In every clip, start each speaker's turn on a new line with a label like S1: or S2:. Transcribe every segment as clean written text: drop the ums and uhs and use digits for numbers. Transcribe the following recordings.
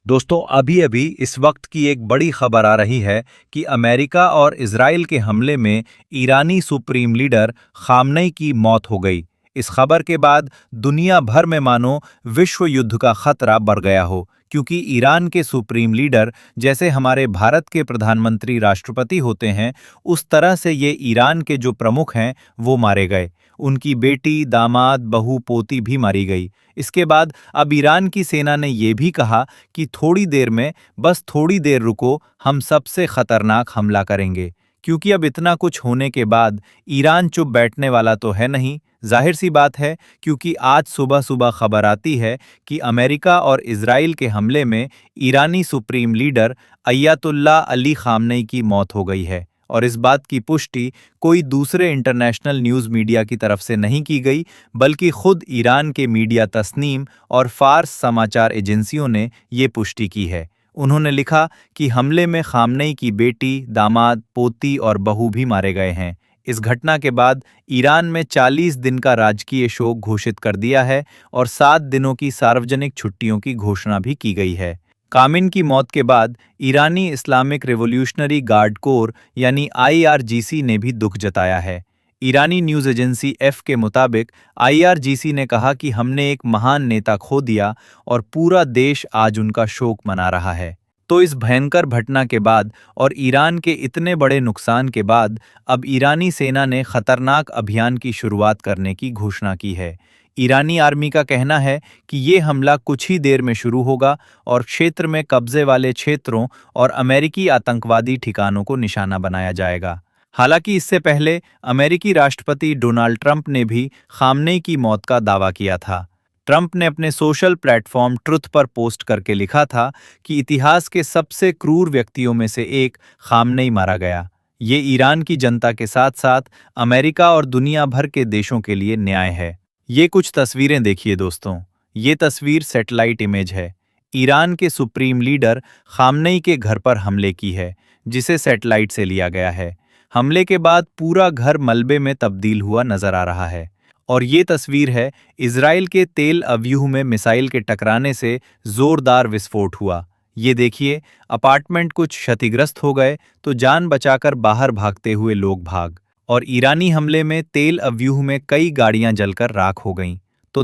S1: दोस्तों अभी अभी इस वक्त की एक बड़ी खबर आ रही है कि अमेरिका और इजराइल के हमले में ईरानी सुप्रीम लीडर खामनेई की मौत हो गई। इस खबर के बाद दुनिया भर में मानो विश्व युद्ध का खतरा बढ़ गया हो, क्योंकि ईरान के सुप्रीम लीडर जैसे हमारे भारत के प्रधानमंत्री राष्ट्रपति होते हैं, उस तरह से ये ईरान के जो प्रमुख हैं वो मारे गए। उनकी बेटी, दामाद, बहू, पोती भी मारी गई। इसके बाद अब ईरान की सेना ने यह भी कहा कि थोड़ी देर में, बस थोड़ी देर रुको, हम सबसे खतरनाक हमला करेंगे। क्योंकि अब इतना कुछ होने के बाद ईरान चुप बैठने वाला तो है नहीं, जाहिर सी बात है, क्योंकि आज सुबह सुबह खबर आती है कि अमेरिका और इजराइल के हमले में ईरानी supreme leader Ayatollah Ali Khamenei की मौत हो गई है। और इस बात की पुष्टि कोई दूसरे इंटरनेशनल न्यूज़ मीडिया की तरफ से नहीं की गई, बल्कि खुद ईरान के मीडिया तस्नीम और फार्स समाचार एजेंसियों ने ये पुष्टि की है। उन्होंने लिखा कि हमले में खामनेई की बेटी, दामाद, पोती और बहू भी मारे गए हैं। इस घटना के बाद ईरान में 40 दिन का राजकीय शोक घोषित कर दिया है और 7 दिनों की सार्वजनिक छुट्टियों की घोषणा भी की गई है। कामिन की मौत के बाद ईरानी इस्लामिक रिवॉल्यूशनरी गार्ड कोर यानी आईआरजीसी ने भी दुख जताया है। ईरानी न्यूज़ एजेंसी एफ के मुताबिक आईआरजीसी ने कहा कि हमने एक महान नेता खो दिया और पूरा देश आज उनका शोक मना रहा है। तो इस भयंकर घटना के बाद और ईरान के इतने बड़े नुकसान के बाद अब ईरानी सेना ने खतरनाक अभियान की शुरुआत करने की घोषणा की है। ईरानी आर्मी का कहना है कि ये हमला कुछ ही देर में शुरू होगा और क्षेत्र में कब्जे वाले क्षेत्रों और अमेरिकी आतंकवादी ठिकानों को निशाना बनाया जाएगा। हालांकि इससे पहले अमेरिकी राष्ट्रपति डोनाल्ड ट्रंप ने भी खामनेई की मौत का दावा किया था। ट्रंप ने अपने सोशल प्लेटफॉर्म ट्रुथ पर पोस्ट करके लिखा था कि इतिहास के सबसे क्रूर व्यक्तियों में से एक खामनेई मारा गया। ये ईरान की जनता के साथ साथ अमेरिका और दुनिया भर के देशों के लिए न्याय है। ये कुछ तस्वीरें देखिए दोस्तों। ये तस्वीर सैटेलाइट इमेज है। ईरान के सुप्रीम लीडर खामनेई के घर पर हमले की है, जिसे सैटेलाइट से लिया गया है। हमले के बाद पूरा घर मलबे में तब्दील हुआ नजर आ रहा है। और ये तस्वीर है इजराइल के तेल अव्यूह में मिसाइल के टकराने से जोरदार विस्फोट हुआ। ये देखिए, अपार्टमेंट कुछ क्षतिग्रस्त हो गए तो जान बचाकर बाहर भागते हुए लोग भाग। और ईरानी हमले में तेल अव्यूह में कई गाड़ियां जलकर राख हो गईं। तो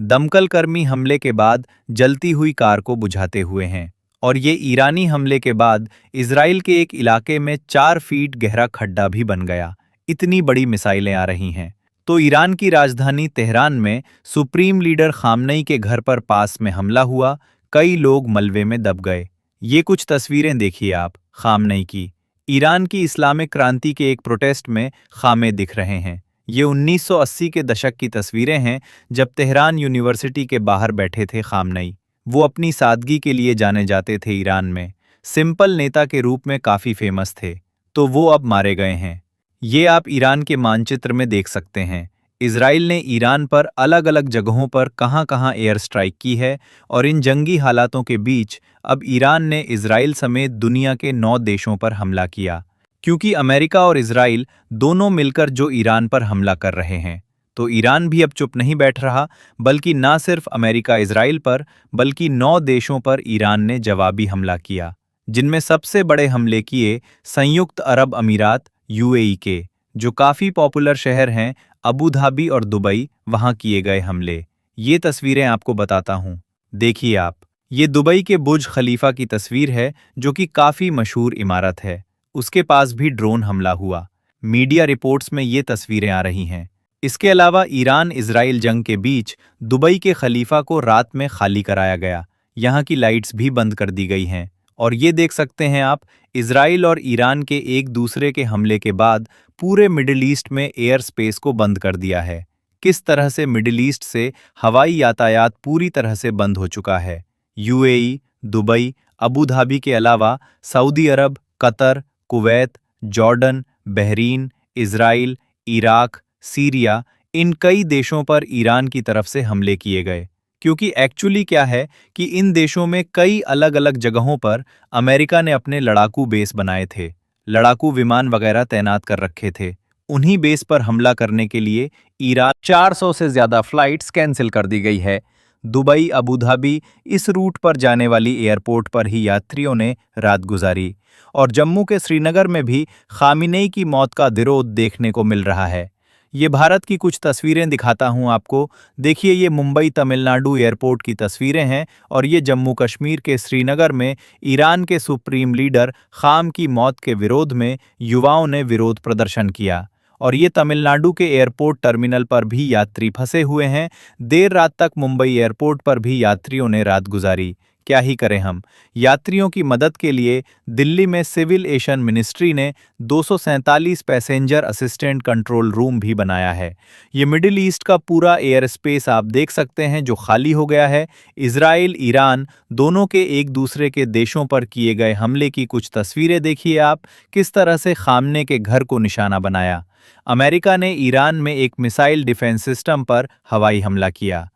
S1: दमकल कर्मी हमले के बाद जलती हुई कार को बुझाते हुए हैं। और ये ईरानी हमले के बाद इजराइल के एक इलाके में 4 फीट गहरा खड्डा भी बन गया। इतनी बड़ी मिसाइलें आ रही हैं। तो ईरान की राजधानी तेहरान में सुप्रीम लीडर खामनेई के घर पर पास में हमला हुआ, कई लोग मलबे में दब गए। ये कुछ तस्वीरें देखिए आप खामनेई की। ईरान की इस्लामिक क्रांति के एक प्रोटेस्ट में खामे दिख रहे हैं। ये 1980 के दशक की तस्वीरें हैं, जब तेहरान यूनिवर्सिटी के बाहर बैठे थे खामनेई। वो अपनी सादगी के लिए जाने जाते थे ईरान में, सिंपल नेता के रूप में काफ़ी फेमस थे। तो वो अब मारे गए हैं। ये आप ईरान के मानचित्र में देख सकते हैं। इजराइल ने ईरान पर अलग अलग जगहों पर कहां-कहां एयर स्ट्राइक की है और इन जंगी हालातों के बीच अब ईरान ने इजराइल समेत दुनिया के 9 देशों पर हमला किया, क्योंकि अमेरिका और इजराइल दोनों मिलकर जो ईरान पर हमला कर रहे हैं। तो ईरान भी अब चुप नहीं बैठ रहा, बल्कि ना सिर्फ अमेरिका इजराइल पर, बल्कि 9 देशों पर ईरान ने जवाबी हमला किया, जिनमें सबसे बड़े हमले किए संयुक्त अरब अमीरात यूएई के, जो काफ़ी पॉपुलर शहर हैं अबू धाबी और दुबई, वहां किए गए हमले। ये तस्वीरें आपको बताता हूं। देखिए आप, ये दुबई के बुर्ज खलीफा की तस्वीर है, जो कि काफ़ी मशहूर इमारत है। उसके पास भी ड्रोन हमला हुआ। मीडिया रिपोर्ट्स में ये तस्वीरें आ रही हैं। इसके अलावा ईरान इजराइल जंग के बीच दुबई के खलीफा को रात में खाली कराया गया। यहाँ की लाइट्स भी बंद कर दी गई हैं। और ये देख सकते हैं आप, इजराइल और ईरान के एक दूसरे के हमले के बाद पूरे मिडिल ईस्ट में एयर स्पेस को बंद कर दिया है। किस तरह से मिडिल ईस्ट से हवाई यातायात पूरी तरह से बंद हो चुका है। यूएई, दुबई, अबू धाबी के अलावा Saudi Arabia, Qatar, Kuwait, Jordan, Bahrain, Israel, Iraq, Syria, इन कई देशों पर ईरान की तरफ से हमले किए गए। क्योंकि एक्चुअली क्या है कि इन देशों में कई अलग अलग जगहों पर अमेरिका ने अपने लड़ाकू बेस बनाए थे, लड़ाकू विमान वगैरह तैनात कर रखे थे। उन्हीं बेस पर हमला करने के लिए ईरान 400 से ज्यादा फ्लाइट्स कैंसिल कर दी गई है। दुबई, अबू धाबी इस रूट पर जाने वाली एयरपोर्ट पर ही यात्रियों ने रात गुजारी। और जम्मू के श्रीनगर में भी खामिनेई की मौत का विरोध देखने को मिल रहा है। ये भारत की कुछ तस्वीरें दिखाता हूं आपको। देखिए, ये मुंबई तमिलनाडु एयरपोर्ट की तस्वीरें हैं और ये जम्मू कश्मीर के श्रीनगर में ईरान के सुप्रीम लीडर खाम की मौत के विरोध में युवाओं ने विरोध प्रदर्शन किया। और ये तमिलनाडु के एयरपोर्ट टर्मिनल पर भी यात्री फंसे हुए हैं। देर रात तक मुंबई एयरपोर्ट पर भी यात्रियों ने रात गुजारी। क्या ही करें हम। यात्रियों की मदद के लिए दिल्ली में सिविल एविएशन मिनिस्ट्री ने 247 पैसेंजर असिस्टेंट कंट्रोल रूम भी बनाया है। ये मिडिल ईस्ट का पूरा एयर स्पेस आप देख सकते हैं जो खाली हो गया है। इजराइल, ईरान दोनों के एक दूसरे के देशों पर किए गए हमले की कुछ तस्वीरें देखिए आप, किस तरह से खामने के घर को निशाना बनाया। अमेरिका ने ईरान में एक मिसाइल डिफेंस सिस्टम पर हवाई हमला किया।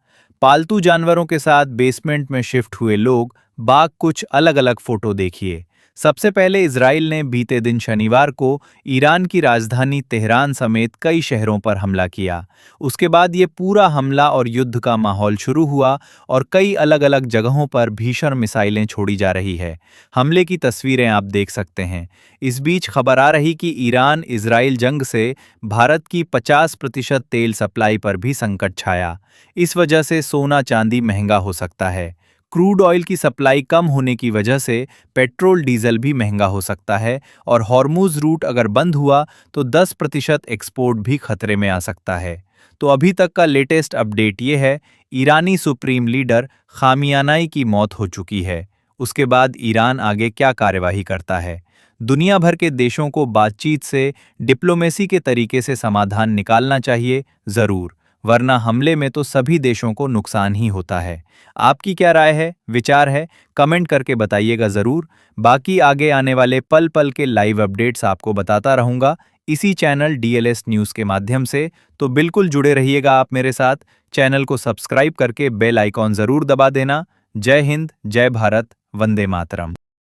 S1: पालतू जानवरों के साथ बेसमेंट में शिफ्ट हुए लोग, बाघ कुछ अलग अलग फोटो देखिए। सबसे पहले इजराइल ने बीते दिन शनिवार को ईरान की राजधानी तेहरान समेत कई शहरों पर हमला किया। उसके बाद ये पूरा हमला और युद्ध का माहौल शुरू हुआ और कई अलग अलग जगहों पर भीषण मिसाइलें छोड़ी जा रही है। हमले की तस्वीरें आप देख सकते हैं। इस बीच खबर आ रही कि ईरान इजराइल जंग से भारत की 50% तेल सप्लाई पर भी संकट छाया। इस वजह से सोना चांदी महंगा हो सकता है। क्रूड ऑयल की सप्लाई कम होने की वजह से पेट्रोल डीजल भी महंगा हो सकता है और हॉर्मुज़ रूट अगर बंद हुआ तो 10% एक्सपोर्ट भी खतरे में आ सकता है। तो अभी तक का लेटेस्ट अपडेट ये है, ईरानी सुप्रीम लीडर खामिनेई की मौत हो चुकी है। उसके बाद ईरान आगे क्या कार्यवाही करता है? दुनिया भर के देशों को बातचीत से, डिप्लोमेसी के तरीके से समाधान निकालना चाहिए ज़रूर, वरना हमले में तो सभी देशों को नुकसान ही होता है। आपकी क्या राय है, विचार है? कमेंट करके बताइएगा ज़रूर। बाकी आगे आने वाले पल पल के लाइव अपडेट्स आपको बताता रहूँगा इसी चैनल डीएलएस न्यूज़ के माध्यम से, तो बिल्कुल जुड़े रहिएगा आप मेरे साथ। चैनल को सब्सक्राइब करके बेल आइकॉन ज़रूर दबा देना। जय हिंद, जय भारत, वंदे मातरम।